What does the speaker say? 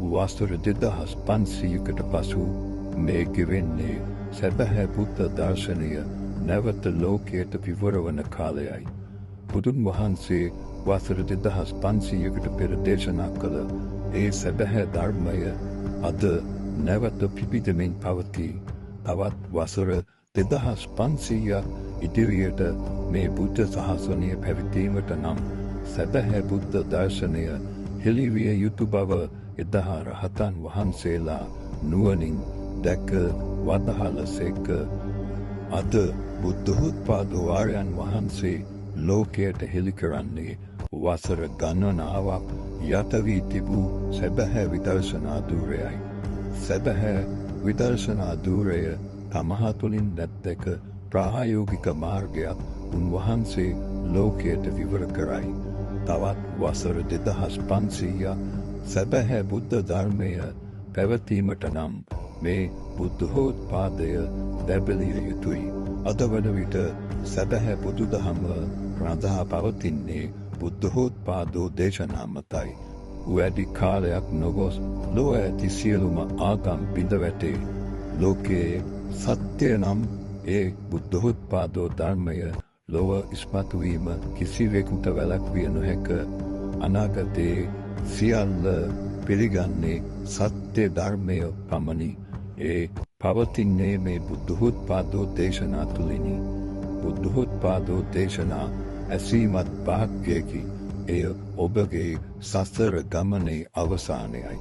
වසර 2500කට පසු මේ ගෙවෙන්නේ සැබෑ බුද්ධ දර්ශනය නැවත ලෝකයට විවර වන කාලයයි. බුදුන් වහන්සේ වසර 2500කට පෙර දේශනා කළ ඒ සැබෑ ධර්මය අද නැවත පිබිදෙමින් පවතී. තවත් වසර 2500ක් ඉදිරියට මේ බුද්ධ ශාසනය පැවතීමට නම් සැබෑ බුද්ධ දර්ශනය හෙළිවිය යුතු බව එදා රහතන් වහන්සේලා නුවණින් දැක වදාළසේක. අද බුද්ධෝත්පාද ආර්යයන් වහන්සේ ලෝකයට හෙළි කරන්නේ වසර ගණනාවක් යට වී තිබූ සැබෑ විදර්ශනා ධූරයයි. සැබෑ විදර්ශනා ධූරය තමා තුළින් දැක්ක ප්‍රායෝගික මාර්ගයක් උන්වහන්සේ ලෝකයට විවර කරයි. තවත් වසර 2500ක් සැබෑ බුද්ධ ධර්මය පැවතීමට නම් මේ බුද්ධෝත්පාදය දැබලිය යුතුයි. අද වන විට සැබෑ බුදුදහම රඳා පවතින්නේ බුද්ධෝත්පාදෝ දේශනා මතයි. වැඩි කාලයක් නොගොස් ලොව ඇති සියලුම ආගම් බිඳ වැටේ. ලෝකයේ සත්‍ය නම් ඒ බුද්ධෝත්පාදෝ ධර්මය ලොව ඉස්මතු වීම කිසිවෙකුට වැළැක්විය නොහැක. අනාගතයේ සියල්ල පිළිගන්නේ සත්‍ය ධර්මය පමණි. ඒ පවතින්නේ මේ බුද්ධෝත්පාදෝ දේශනා තුළිනි. බුද්ධෝත්පාදෝ දේශනා ඇසීමත් භාග්‍යයකි. එය ඔබගේ සසර ගමනේ අවසානයයි.